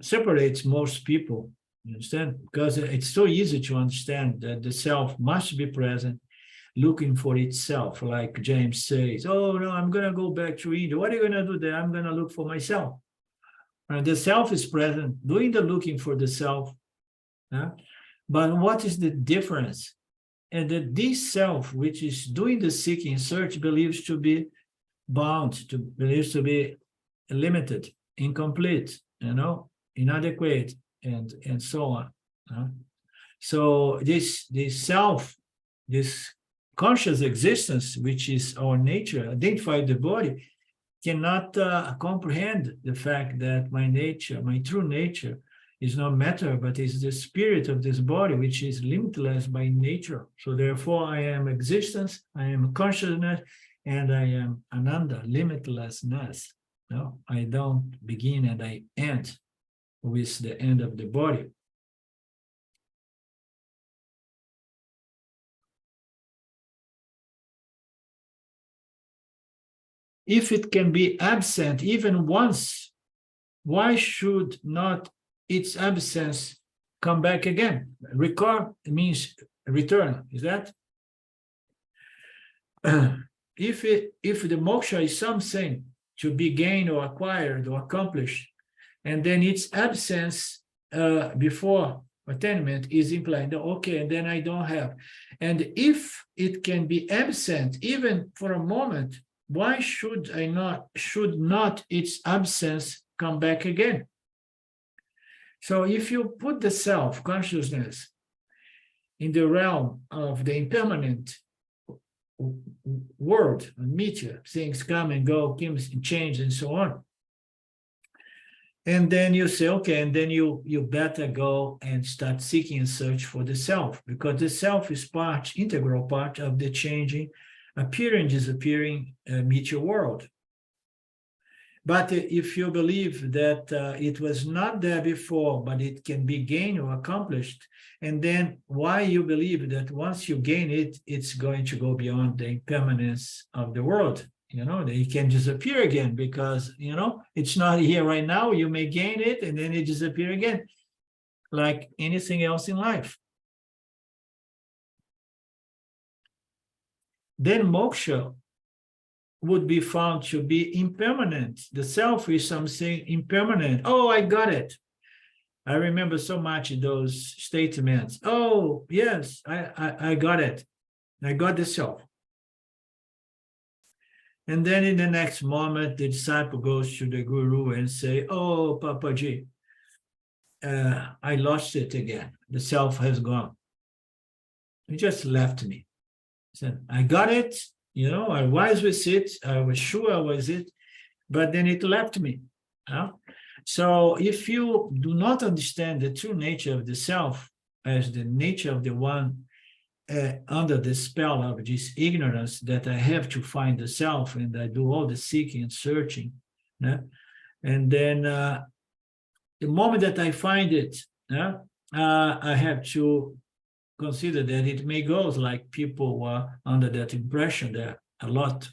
separates most people. You understand? Because it's so easy to understand that the self must be present, looking for itself, like James says, oh, no, I'm going to go back to India. What are you going to do there? I'm going to look for myself. And the self is present, doing the looking for the self. But what is the difference? And that this self, which is doing the seeking search, believes to be bound, believes to be limited, incomplete, inadequate, and so on. So this self, this conscious existence, which is our nature, identified the body, cannot comprehend the fact that my nature, my true nature, is not matter, but is the spirit of this body, which is limitless by nature. So therefore, I am existence, I am consciousness, and I am ananda, limitlessness. No, I don't begin and I end with the end of the body. If it can be absent even once, why should not its absence come back again? Recur means return, is that? If the moksha is something to be gained or acquired or accomplished, and then its absence before attainment is implied, okay, and then I don't have. And if it can be absent even for a moment, why should not its absence come back again? So if you put the self consciousness in the realm of the impermanent world, meteor, things come and go, change, and so on. And then you say, okay, and then you better go and start seeking and search for the self, because the self is integral part of the changing, appearing, disappearing meteor world. But if you believe that it was not there before, but it can be gained or accomplished, and then why you believe that once you gain it, it's going to go beyond the impermanence of the world? It can disappear again because, it's not here right now. You may gain it and then it disappear again, like anything else in life. Then moksha would be found to be impermanent. The self is something impermanent. Oh, I got it. I remember so much those statements. Oh, yes, I got it. I got the self. And then in the next moment, the disciple goes to the guru and say, oh, Papaji, I lost it again. The self has gone. It just left me. He said, I got it. I was with it. I was sure I was it, but then it left me. So if you do not understand the true nature of the self as the nature of the one under the spell of this ignorance that I have to find the self, and I do all the seeking and searching, and then the moment that I find it, I have to consider that it may go like people were under that impression there a lot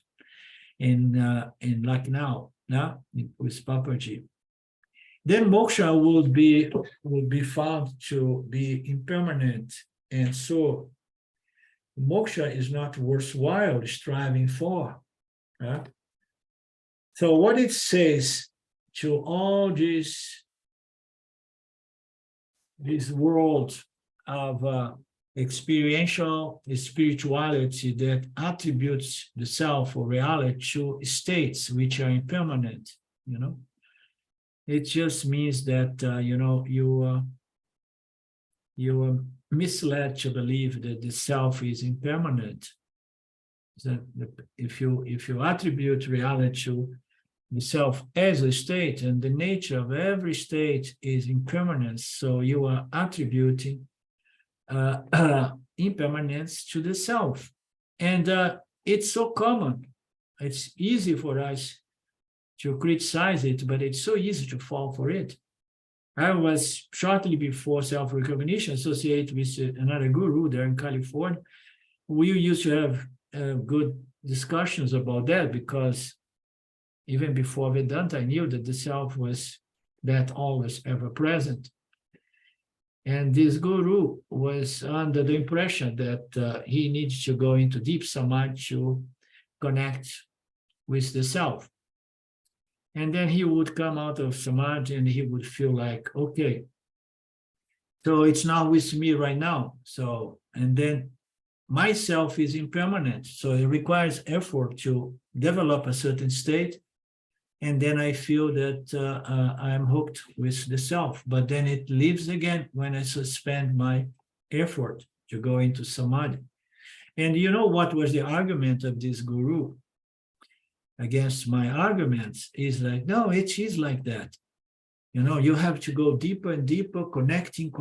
in like now with Papaji. Then moksha would be found to be impermanent, and so moksha is not worthwhile striving for. So what it says to all this world of experiential spirituality that attributes the self or reality to states which are impermanent, it just means that you are misled to believe that the self is impermanent. That if you attribute reality to the self as a state, and the nature of every state is impermanence, so you are attributing impermanence to the self. And it's so common. It's easy for us to criticize it, but it's so easy to fall for it. I was shortly before self-recognition associated with another guru there in California. We used to have good discussions about that, because even before Vedanta, I knew that the self was that always ever present. And this guru was under the impression that he needs to go into deep samadhi to connect with the self. And then he would come out of samadhi and he would feel like, okay, so it's now with me right now. So, and then myself is impermanent. So it requires effort to develop a certain state. And then I feel that I'm hooked with the self. But then it leaves again when I suspend my effort to go into samadhi. And you know what was the argument of this guru against my arguments? Is like, no, it is like that. You know, you have to go deeper and deeper, connecting.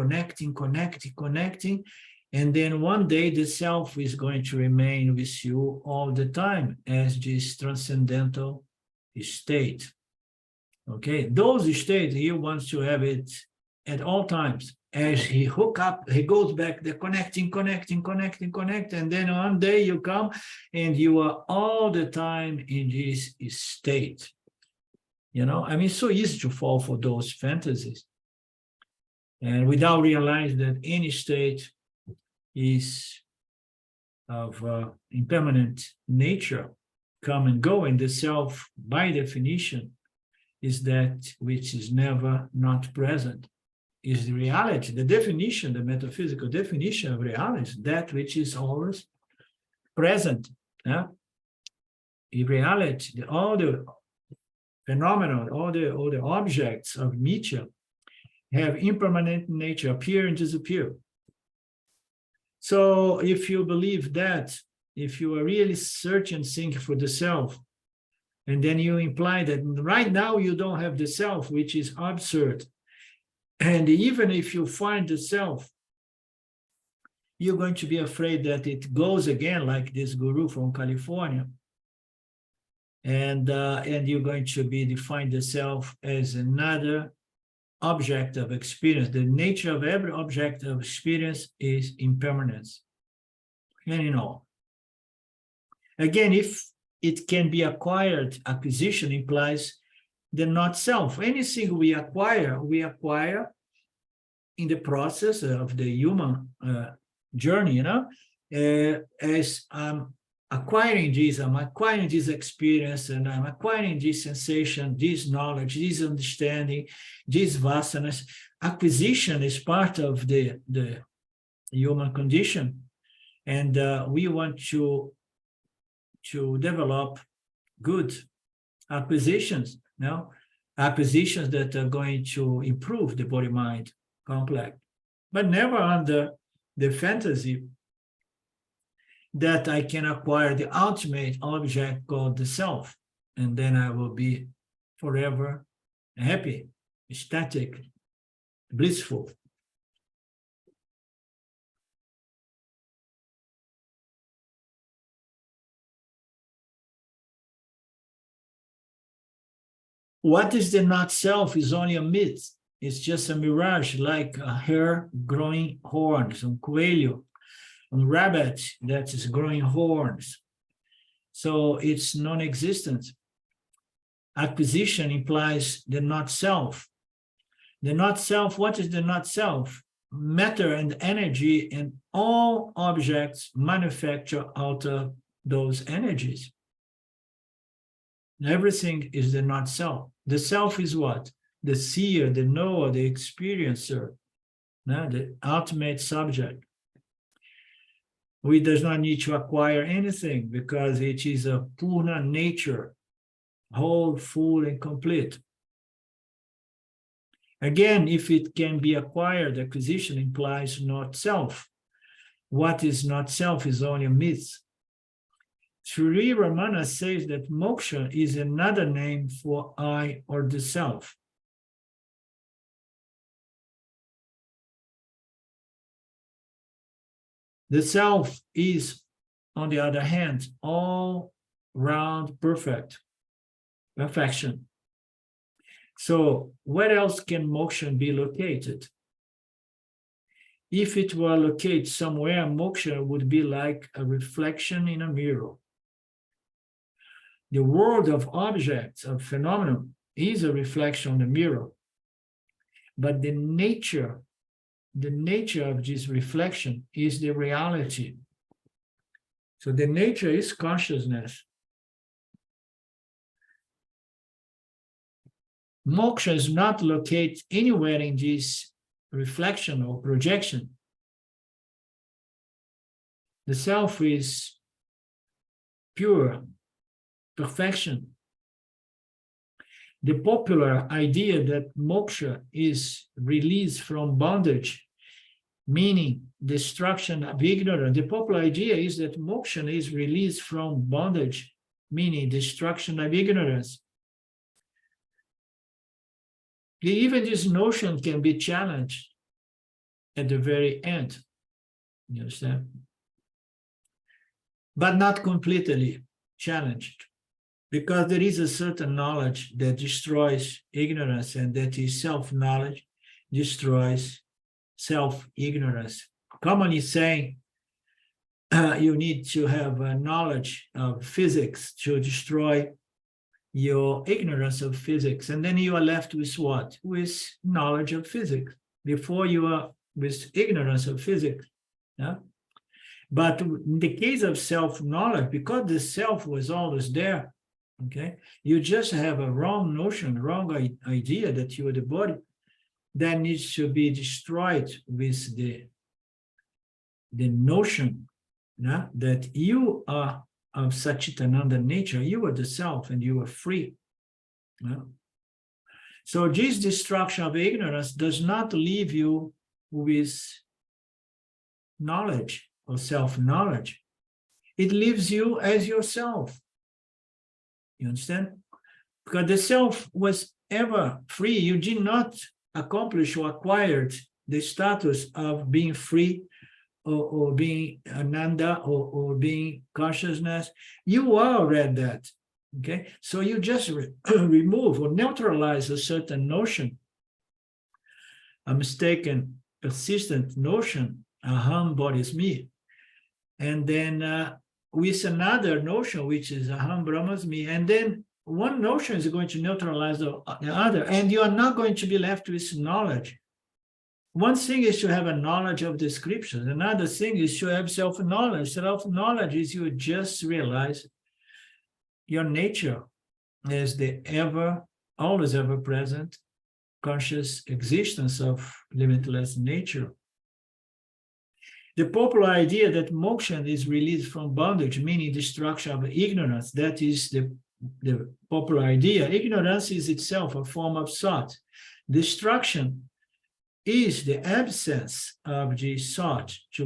And then one day the self is going to remain with you all the time as this transcendental state. Okay, those states he wants to have it at all times. As he hook up, he goes back, the connecting, and then one day you come and you are all the time in this state. You know, I mean, it's so easy to fall for those fantasies, and without realizing that any state is of impermanent nature, come and go, and the self, by definition, is that which is never not present, is the reality. The definition, the metaphysical definition of reality is that which is always present. Yeah? In reality, all the phenomena, all the objects of nature have impermanent nature, appear and disappear. So if you believe that, if you are really searching, thinking for the self, and then you imply that right now you don't have the self, which is absurd. And even if you find the self, you're going to be afraid that it goes again, like this guru from California. And you're going to define the self as another object of experience. The nature of every object of experience is impermanence. And you know, again, if it can be acquired, acquisition implies the not self. Anything we acquire in the process of the human journey, you know, as I'm acquiring this experience, and I'm acquiring this sensation, this knowledge, this understanding, these vasanas. Acquisition is part of the human condition, and we want to develop good acquisitions, acquisitions that are going to improve the body-mind complex, but never under the fantasy that I can acquire the ultimate object called the self, and then I will be forever happy, ecstatic, blissful. What is the not self is only a myth. It's just a mirage, like a hare growing horns, un coelho, a rabbit that is growing horns. So it's non-existent. Acquisition implies the not self. The not self, what is the not self? Matter and energy, and all objects manufacture out of those energies. Everything is the not self. The self is what? The seer, the knower, the experiencer, the ultimate subject. We does not need to acquire anything because it is a purna nature, whole, full, and complete. Again, if it can be acquired, acquisition implies not self. What is not self is only a myth. Sri Ramana says that moksha is another name for I or the self. The self is, on the other hand, all round perfection. So where else can moksha be located? If it were located somewhere, moksha would be like a reflection in a mirror. The world of objects, of phenomena, is a reflection on the mirror. But the nature of this reflection is the reality. So the nature is consciousness. Moksha is not located anywhere in this reflection or projection. The self is pure perfection. The popular idea that moksha is release from bondage, meaning destruction of ignorance. The popular idea is that moksha is release from bondage, meaning destruction of ignorance. Even this notion can be challenged at the very end. You understand? But not completely challenged, because there is a certain knowledge that destroys ignorance, and that is self-knowledge destroys self-ignorance. Commonly saying, you need to have a knowledge of physics to destroy your ignorance of physics, and then you are left with what? With knowledge of physics. Before you are with ignorance of physics. Yeah? But in the case of self-knowledge, because the self was always there, okay, you just have a wrong notion, wrong idea that you are the body that needs to be destroyed with the notion, yeah, that you are of Satchitananda nature, you are the self and you are free. Yeah? So this destruction of ignorance does not leave you with knowledge or self-knowledge. It leaves you as yourself. You understand? Because the self was ever free. You did not accomplish or acquired the status of being free or being Ananda or being consciousness. You are already that. Okay? So you just remove or neutralize a certain notion, a mistaken, persistent notion, aham bodhis me. And then with another notion, which is aham brahmasmi, and then one notion is going to neutralize the other, and you are not going to be left with knowledge. One thing is to have a knowledge of the scriptures. Another thing is to have self-knowledge. Self-knowledge is you just realize your nature as the always ever present conscious existence of limitless nature. The popular idea that moksha is released from bondage, meaning destruction of ignorance, that is the popular idea. Ignorance is itself a form of thought. Destruction is the absence of the thought. To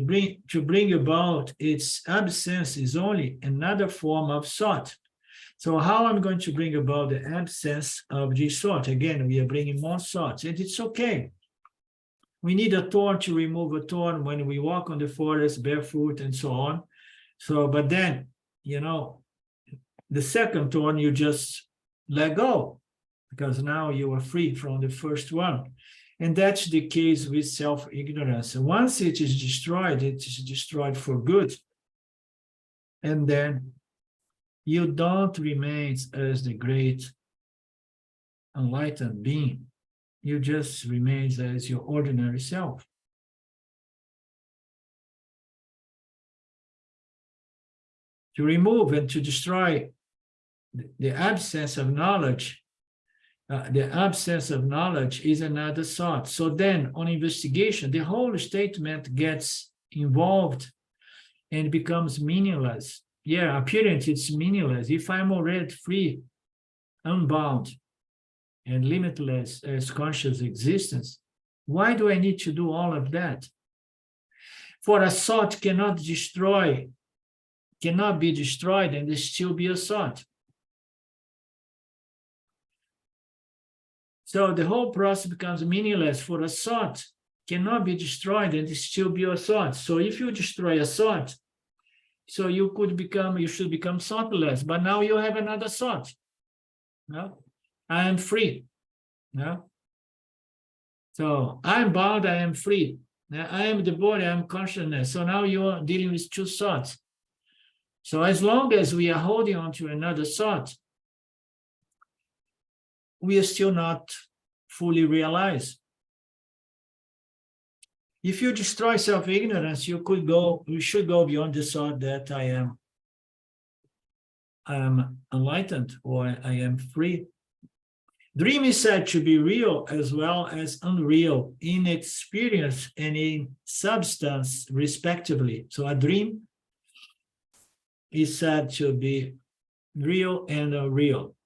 bring about its absence is only another form of thought. So how I'm going to bring about the absence of the thought? Again, we are bringing more thoughts, and it's okay. We need a thorn to remove a thorn when we walk on the forest barefoot and so on. So, but then, you know, the second thorn you just let go, because now you are free from the first one. And that's the case with self-ignorance. Once it is destroyed for good. And then you don't remain as the great enlightened being. You just remain as your ordinary self. To remove and to destroy the absence of knowledge, is another thought. So then on investigation, the whole statement gets involved and becomes meaningless. Yeah, appearance, it's meaningless. If I'm already free, unbound, and limitless as conscious existence, why do I need to do all of that? For a thought cannot be destroyed and there still be a thought. So the whole process becomes meaningless. For a thought cannot be destroyed and still be a thought. So if you destroy a thought, so you should become thoughtless, but now you have another thought. No? I am free. No? So I'm bound, I am free. I am the body, I am consciousness. So now you are dealing with two thoughts. So as long as we are holding on to another thought, we are still not fully realized. If you destroy self-ignorance, you should go beyond the thought that I am enlightened or I am free. Dream is said to be real as well as unreal in experience and in substance, respectively. So a dream is said to be real and unreal.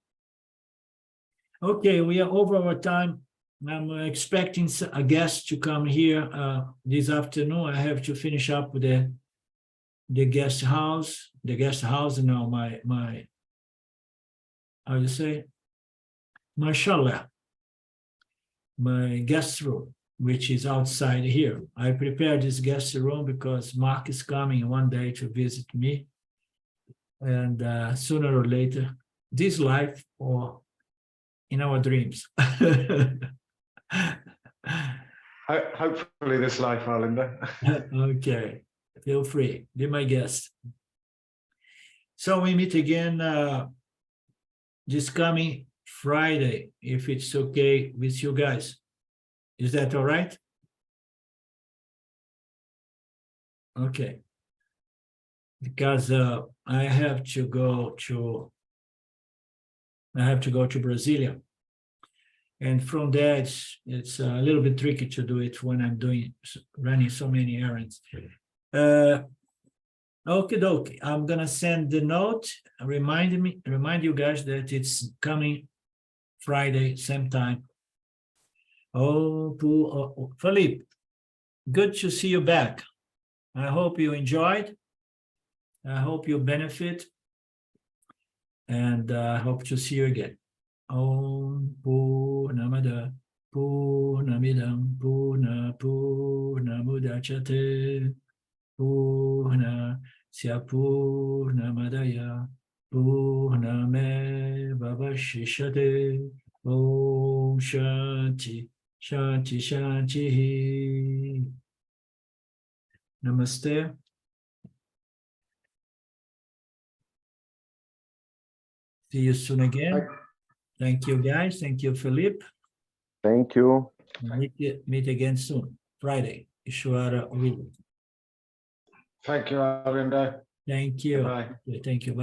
Okay, we are over our time. I'm expecting a guest to come here this afternoon. I have to finish up with the guest house. The guest house, no, my how do you say? My chalet, my guest room, which is outside here. I prepared this guest room because Mark is coming one day to visit me. And sooner or later, this life or in our dreams. Hopefully this life, Arlinda. Okay, feel free, be my guest. So we meet again this coming Friday, if it's okay with you guys. Is that all right? Okay. Because I have to go to Brasilia. And from there, it's a little bit tricky to do it when I'm running so many errands. Okie dokie. I'm gonna send the note. Remind you guys that it's coming Friday, same time. Oh, Felipe, good to see you back. I hope you enjoyed. I hope you benefit. And I hope to see you again. Om Purnamada Purnamidam Purnamudachyate Purna Purnamadaya Purnameva Vashishyate Om Shanti Shanti Shanti. Namaste. See you soon again. Thank you, guys. Thank you, Philippe. Thank you. Meet again soon, Friday. Ishwara willing. Thank you, Arlinda. Thank you. Bye. Thank you.